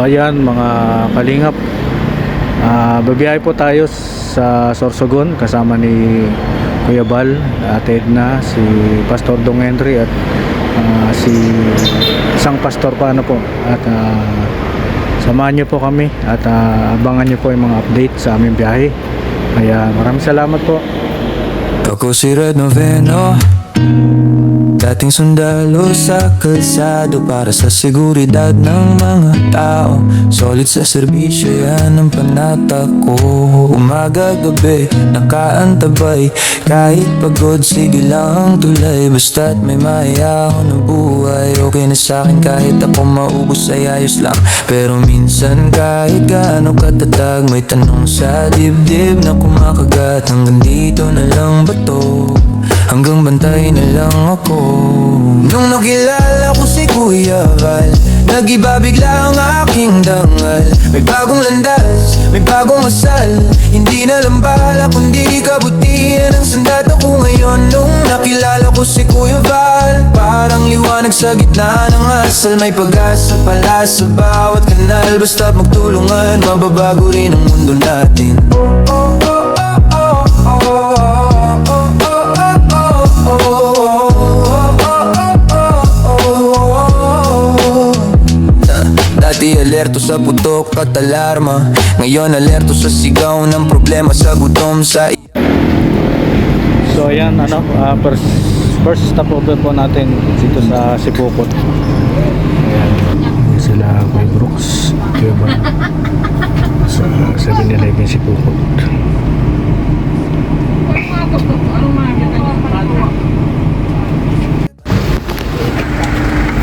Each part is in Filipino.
So ayan mga kalingap, babiyahe po tayo sa Sorsogon kasama ni Kuya Bal, Ate Edna, si Pastor Dong Henry at si isang pastor pa po. At samahan nyo po kami at abangan nyo po yung mga update sa aming biyahe. Kaya maraming salamat po. Ako si Red Noveno, dating sundalo sa kalsado para sa seguridad ng mga tao. Solid sa serbisyo, yan ang panata ko. Umaga gabi, nakaantabay. Kahit pagod, sige lang tulay. Basta't may maya ako ng buhay. Okay na sa'kin kahit ako maubos ay ayos lang. Pero minsan kahit gaano katatag, may tanong sa dibdib na kumakagat. Hanggang dito na lang ba to? Hanggang bantay na lang ako. Nung nakilala ko si Kuya Val, nag-iba bigla ang aking dangal. May bagong landas, may bagong asal. Hindi na lang bala kundi kabutihan ang sandata ko ngayon. Nung nakilala ko si Kuya Val, parang liwanag sa gitna ng asal. May pag-asa pala sa bawat kanal. Basta't magtulungan, mababago rin ang mundo natin. Dati alerto sa putok at alarma, ngayon alerto sa sigaw ng problema, sa gutom, sa So ayan, first stopover po natin dito sa Sipokot. Ayan, sila Kuya Brooks, Kuya Bal sa 7-Eleven Sipokot.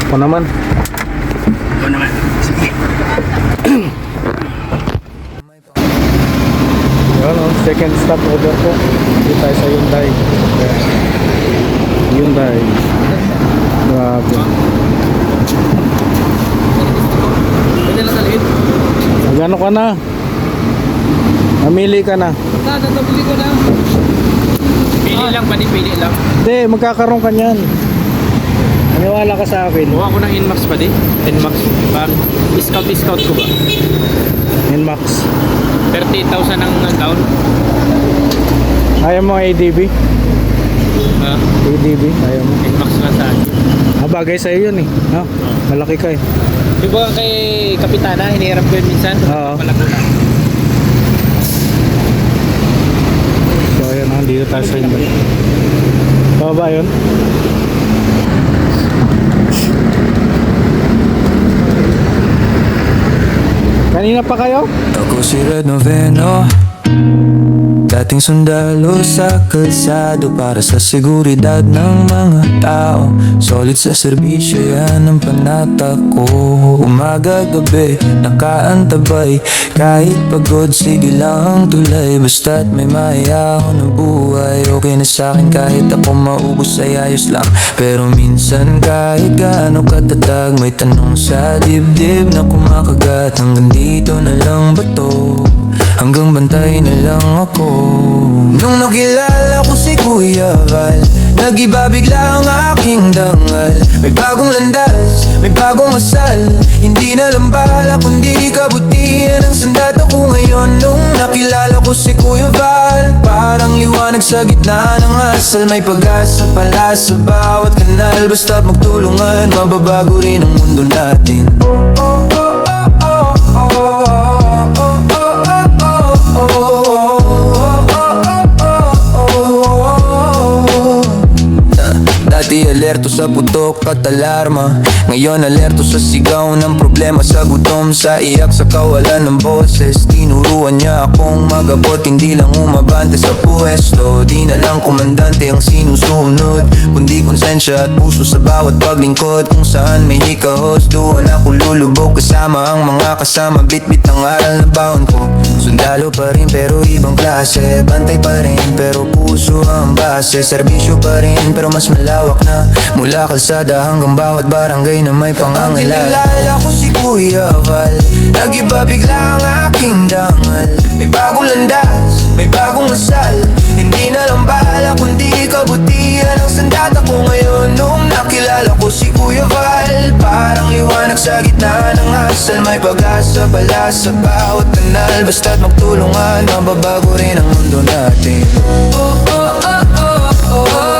Ako naman. Second stop over po. Dito tayo sa Hyundai. Hyundai. Grabe. Pwede lang salin? Magano ka na? Mamili ka na. Tatabili ko lang. Pili lang ba? Pili lang. Hindi, magkakaroon ka niyan. Maniwala ka sa akin. Buha ko ng Inmax pa di. Inmax. Discount ko ba? Inmax. 30,000 ang down. Ayaw mo ADB? ADB? Ayaw mo? Inmax lang sa akin. Bagay sa'yo yun eh. No? Malaki ka eh. Yung ba kay Kapitana, hiniharap ko yun minsan? Oo. Malaguna. So ayan, dito tayo sa Hyundai. Baba yun? Kanina pa kayo? Ako si Red Noveno, dating sundalo sa kalsado para sa seguridad ng mga tao. Solid sa serbisyo, yan ang panata ko. Umaga gabi, nakaantabay. Kahit pagod, sige lang tulay. Basta't may maya ako ng buhay. Okay na sa'kin kahit ako maubos ay ayos lang. Pero minsan kahit gaano katatag, may tanong sa dibdib na kumakagat. Hanggang dito na lang ba to? Hanggang bantay na lang ako. Nung nakilala ko si Kuya Val, nag-iba bigla ang aking dangal. May bagong landas, may bagong asal. Hindi na lang bala kundi kabutihan ang sandata ko ngayon. Nung nakilala ko si Kuya Val, parang liwanag sa gitna ng asal. May pag-asa pala sa bawat kanal. Basta't magtulungan, mababago rin ang mundo natin. Dati alerto sa putok at alarma, ngayon alerto sa sigaw ng problema, sa gutom, sa iyak, sa kawalan ng boses. Tinuruan niya akong magabot, hindi lang umabante sa puwesto. Di na lang komandante ang sinusunod, kundi konsensya at puso sa bawat paglingkod. Kung saan may hikahos, doon ako lulubog kasama ang mga kasama. Bit-bit ang aral na baon ko. Sundalo pa rin pero ibang klase, bantay pa rin pero puso ang base. Serbisyo pa rin pero mas malawak na, mula kalsada hanggang bawat barangay na may pangangailangan. Nakilala ko si Kuya Val, nag-iba bigla ang aking dangal. May bagong landas, may bagong asal. Hindi na lang bala kundi kabutihan ang sandata ko ngayon. Nung nakilala ko si Kuya Val, Parang liwanag sa gitna ng asal. May pag-asa pala sa bawat kanal. Basta't magtulungan, mababago rin ang mundo natin. Oh, oh, oh, oh, oh, oh.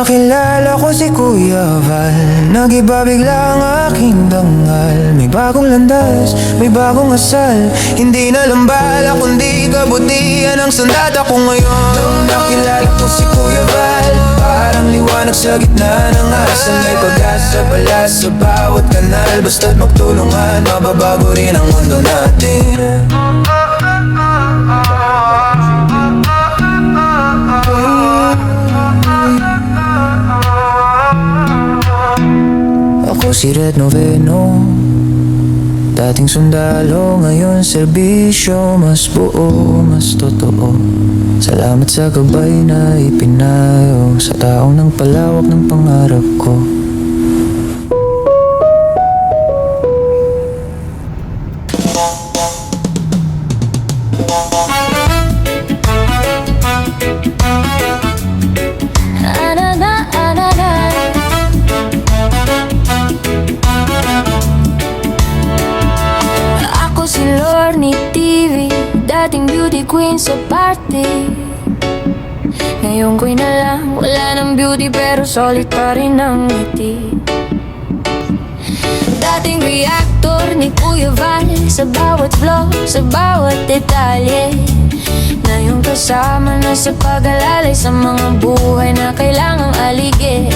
Nakilala ko si Kuya Val, nag-iba bigla ang aking dangal. May bagong landas, may bagong asal. Hindi na lambala kundi kabutihan ang sandata ko ngayon. Nung nakilala ko si Kuya Val, parang liwanag sa gitna ng asal. May pag-asa pala sa bawat kanal. Basta't magtulungan, mababago rin ang mundo natin. Ako si Red Noveno, dating sundalo, ngayon serbisyo. Mas buo, mas totoo. Salamat sa gabay na ipinayo sa taong ng palawak ng pangarap ko. Dating beauty queen sa party, ngayon ko'y na lang. Wala ng beauty pero solid pa rin ang ngiti. Dating reactor ni Kuya Val, sa bawat flow, sa bawat detalye. Ngayon kasama na sa pag-alalay sa mga buhay na kailangang aligid.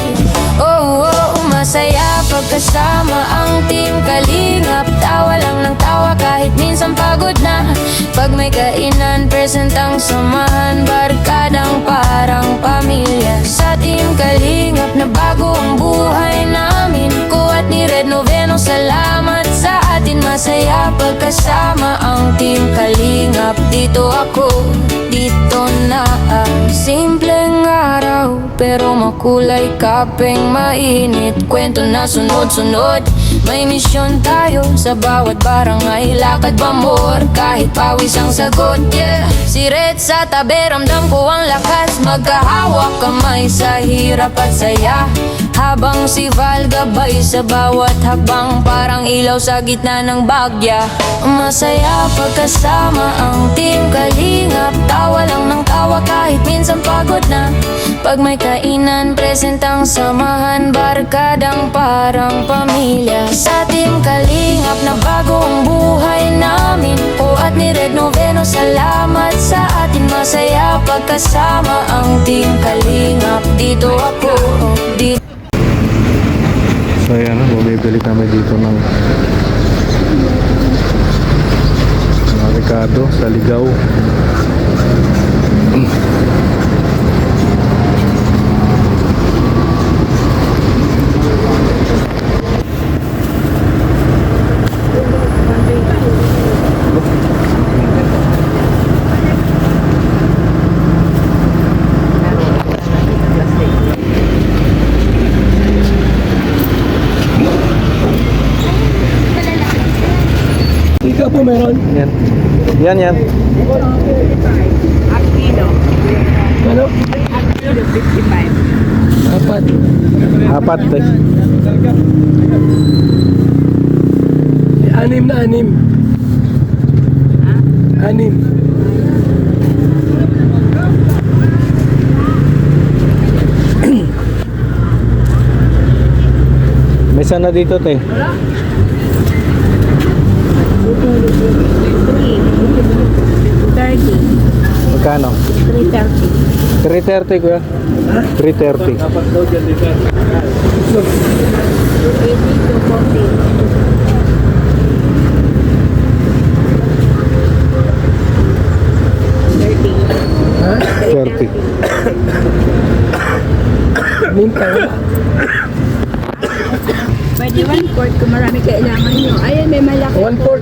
Oh, oh, masaya pagkasama ang team Kalingap. Tawa lang ng tawa kahit minsan pagod na. Pag may kainan, present ang samahan. Barkadang parang pamilya. Sa team Kalingap na bago ang buhay namin. Ko at ni Red Noveno, salamat sa atin. Masaya pagkasama ang team Kalingap. Dito ako, dito na. Simpleng araw pero makulay, kapeng mainit. Kwento na sunod-sunod, may misyon tayo sa bawat barangay. Lakad ba more, kahit pawis ang sagot, yeah. Si Red sa tabi, ramdam ko ang lakas. Magkahawak kamay sa hirap at saya, habang si Val gabay sa bawat habang. Parang ilaw sa gitna ng bagya. Masaya pagkasama ang team Kalingap. Tawa lang ng tawa kahit minsan pagod na. Pag may kainan, present ang samahan. Barkadang parang pamilya. Sa team Kalingap na bago ang buhay namin. O at ni Red Noveno, salamat sa atin. Masaya pagkasama ang team Kalingap. Dito ako, dito. So ayan, bumibili kami dito ng Ricardo sa Ligaw. Ikaw po meron? Yan. Yan. Akino. Ano? Akino 55. Apat. Apat eh. Anim na anim. Anim. May isa na dito te. 30. Magkano? 330. 330 kuya. 330. Apat daw dyan dito. 30. Anim pa. Pwede 1/4 kung marami kailangan nyo. Ayan, may malaki. 1/4.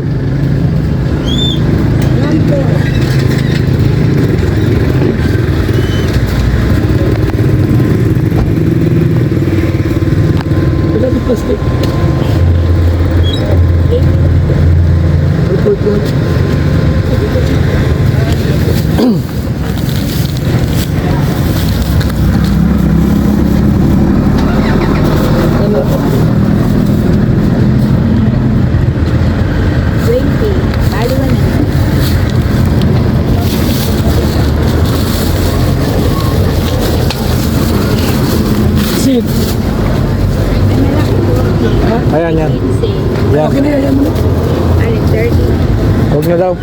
1/4. plastic. Report yun. Ano? 20. Bali mo na. Seat. Ayan yan. 15. Yan. Okay na yan mo na. Alin, 30. Huwag na daw.